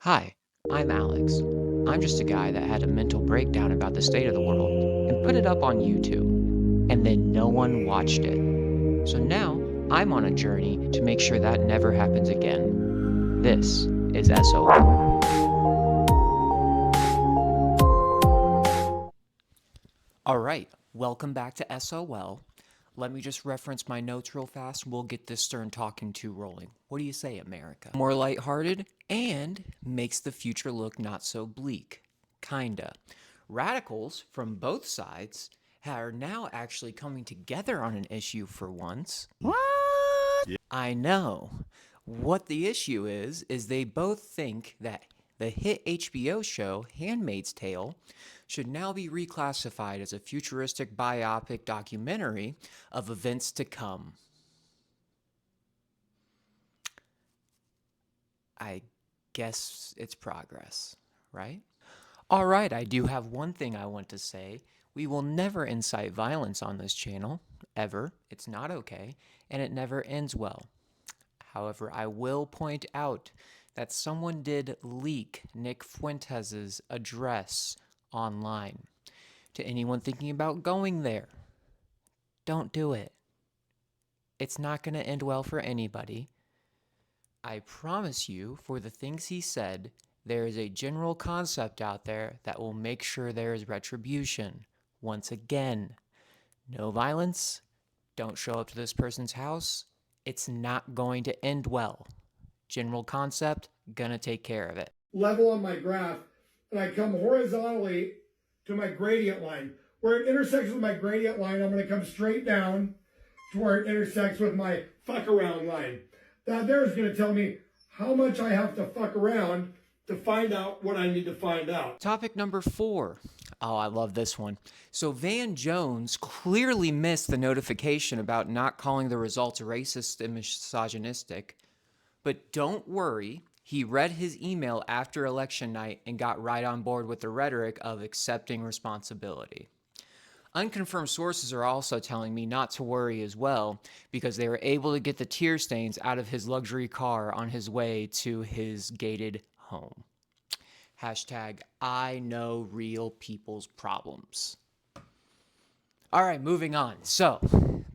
Hi, I'm Alex. I'm just a guy that had a mental breakdown about the state of the world and put it up on YouTube, and then no one watched it. So now I'm on a journey to make sure that never happens again. This is S.O.L. All right, welcome back to S.O.L. Let me just reference my notes real fast. We'll get this stern talking to rolling. What do you say, America? More lighthearted and makes the future look not so bleak. Kinda. Radicals from both sides are now actually coming together on an issue for once. What? I know. What the issue is they both think that the hit HBO show Handmaid's Tale should now be reclassified as a futuristic biopic documentary of events to come. I guess it's progress, right? All right, I do have one thing I want to say. We will never incite violence on this channel, ever. It's not okay, and it never ends well. However, I will point out that someone did leak Nick Fuentes' address online. To anyone thinking about going there, don't do it. It's not going to end well for anybody. I promise you, for the things he said, there is a general concept out there that will make sure there is retribution. Once again, no violence. Don't show up to this person's house. It's not going to end well. General concept, gonna take care of it. Level on my graph, and I come horizontally to my gradient line. Where it intersects with my gradient line, I'm going to come straight down to where it intersects with my fuck around line. That there is going to tell me how much I have to fuck around to find out what I need to find out. Topic number 4. Oh, I love this one. So Van Jones clearly missed the notification about not calling the results racist and misogynistic. But don't worry, he read his email after election night and got right on board with the rhetoric of accepting responsibility. Unconfirmed sources are also telling me not to worry as well because they were able to get the tear stains out of his luxury car on his way to his gated home. Hashtag I know real people's problems. All right, moving on. So,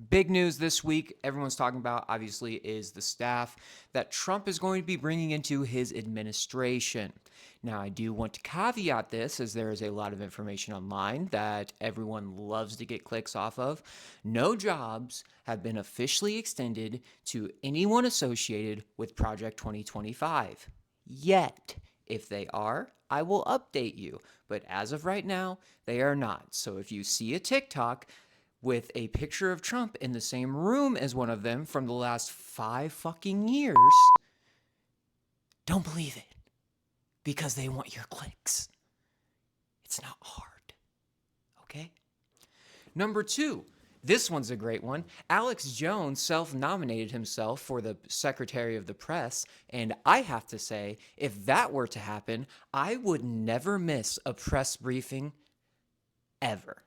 big news this week, everyone's talking about, obviously, is the staff that Trump is going to be bringing into his administration. Now, I do want to caveat this, as there is a lot of information online that everyone loves to get clicks off of. No jobs have been officially extended to anyone associated with Project 2025 yet. If they are, I will update you. But as of right now, they are not. So if you see a TikTok with a picture of Trump in the same room as one of them from the last 5 fucking years, don't believe it. Because they want your clicks. It's not hard. Okay? Number 2. This one's a great one. Alex Jones self-nominated himself for the Secretary of the Press, and I have to say, if that were to happen, I would never miss a press briefing ever.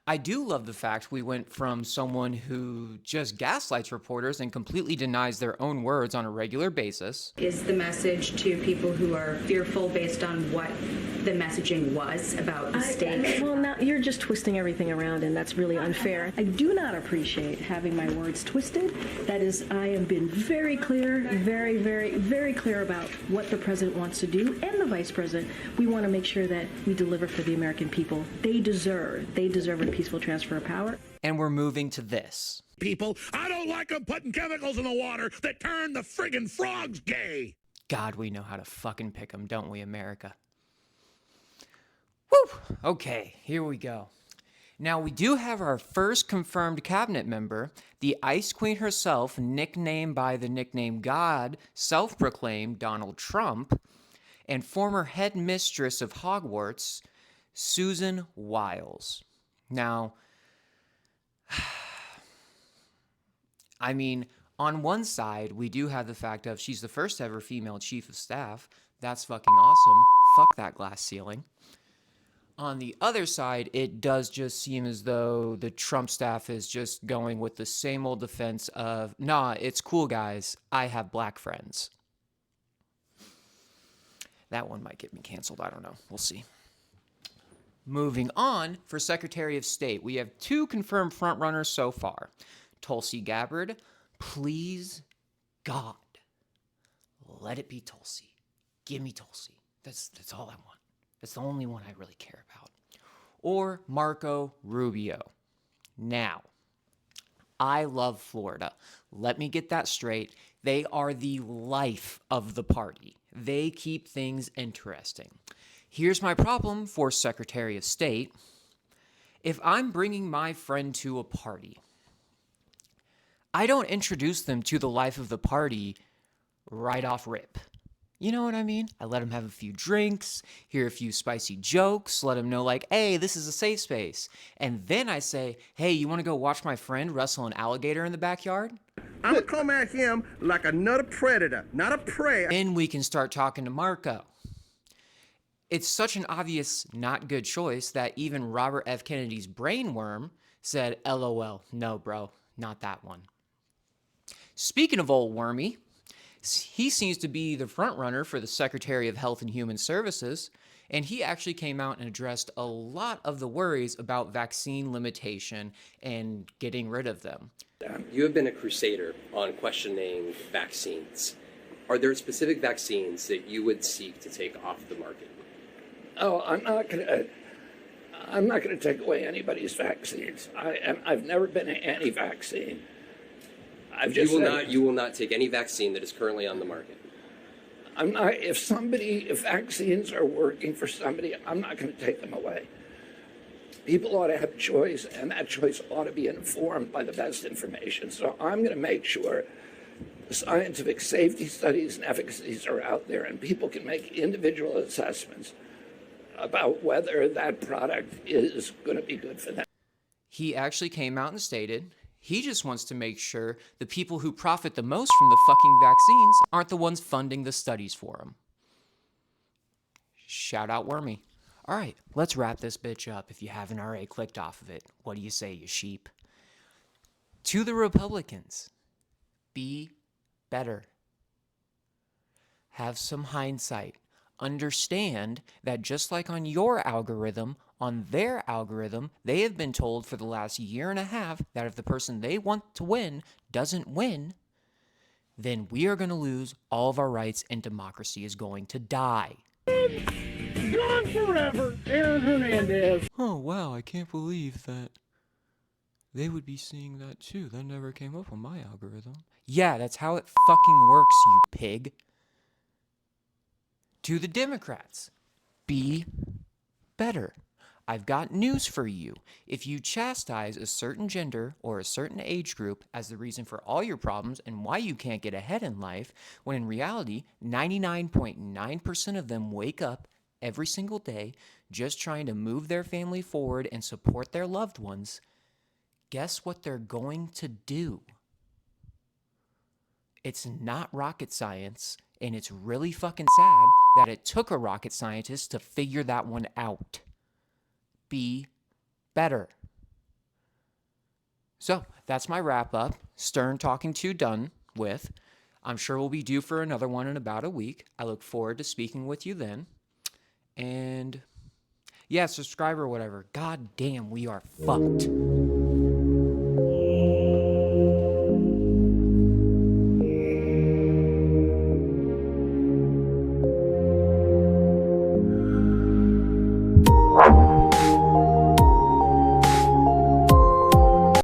I do love the fact we went from someone who just gaslights reporters and completely denies their own words on a regular basis. Is the message to people who are fearful based on what the messaging was about the stakes? Well, now you're just twisting everything around, and that's really unfair. I do not appreciate having my words twisted. That is, I have been very clear, very, very, very clear about what the president wants to do, and the vice president. We want to make sure that we deliver for the American people. They deserve a peaceful transfer of power. And we're moving to this. People, I don't like them putting chemicals in the water that turn the friggin' frogs gay. God, we know how to fucking pick them, don't we, America? Woo! Okay, here we go. Now, we do have our first confirmed cabinet member, the Ice Queen herself, nicknamed by the nickname God, self-proclaimed Donald Trump, and former head mistress of Hogwarts, Susan Wiles. Now, I mean, on one side, we do have the fact of she's the first ever female chief of staff. That's fucking awesome. Fuck that glass ceiling. On the other side, it does just seem as though the Trump staff is just going with the same old defense of, nah, it's cool, guys. I have black friends. That one might get me canceled. I don't know. We'll see. Moving on, for Secretary of State, we have 2 confirmed frontrunners so far. Tulsi Gabbard, please, God, let it be Tulsi. Give me Tulsi. That's all I want. That's the only one I really care about. Or Marco Rubio. Now, I love Florida. Let me get that straight. They are the life of the party. They keep things interesting. Here's my problem for Secretary of State. If I'm bringing my friend to a party, I don't introduce them to the life of the party right off rip. You know what I mean? I let them have a few drinks, hear a few spicy jokes, let them know like, hey, this is a safe space. And then I say, hey, you want to go watch my friend wrestle an alligator in the backyard? I'm gonna come at him like another predator, not a prey. Then we can start talking to Marco. It's such an obvious not good choice that even Robert F. Kennedy's brainworm said, LOL, no, bro, not that one. Speaking of old wormy, he seems to be the front runner for the Secretary of Health and Human Services, and he actually came out and addressed a lot of the worries about vaccine limitation and getting rid of them. You have been a crusader on questioning vaccines. Are there specific vaccines that you would seek to take off the market? Oh, I'm not gonna take away anybody's vaccines. I've never been anti-vaccine. You will not take any vaccine that is currently on the market. I'm not. If vaccines are working for somebody, I'm not going to take them away. People ought to have choice, and that choice ought to be informed by the best information. So I'm going to make sure the scientific safety studies and efficacies are out there, and people can make individual assessments about whether that product is going to be good for them. He actually came out and stated he just wants to make sure the people who profit the most from the fucking vaccines aren't the ones funding the studies for them. Shout out Wormy. All right, let's wrap this bitch up if you haven't already clicked off of it. What do you say, you sheep? To the Republicans, be better. Have some hindsight. Understand that just like on your algorithm, on their algorithm, they have been told for the last year and a half that if the person they want to win doesn't win, then we are going to lose all of our rights and democracy is going to die. Gone forever, Aaron Hernandez. Oh, wow, I can't believe that they would be seeing that too. That never came up on my algorithm. Yeah, that's how it fucking works, you pig. To the Democrats, be better. I've got news for you. If you chastise a certain gender or a certain age group as the reason for all your problems and why you can't get ahead in life, when in reality, 99.9% of them wake up every single day just trying to move their family forward and support their loved ones, guess what they're going to do? It's not rocket science, and it's really fucking sad that it took a rocket scientist to figure that one out. Be better. So, that's my wrap up. Stern Talking 2 done with. I'm sure we'll be due for another one in about a week. I look forward to speaking with you then. And yeah, subscribe or whatever. God damn, we are fucked.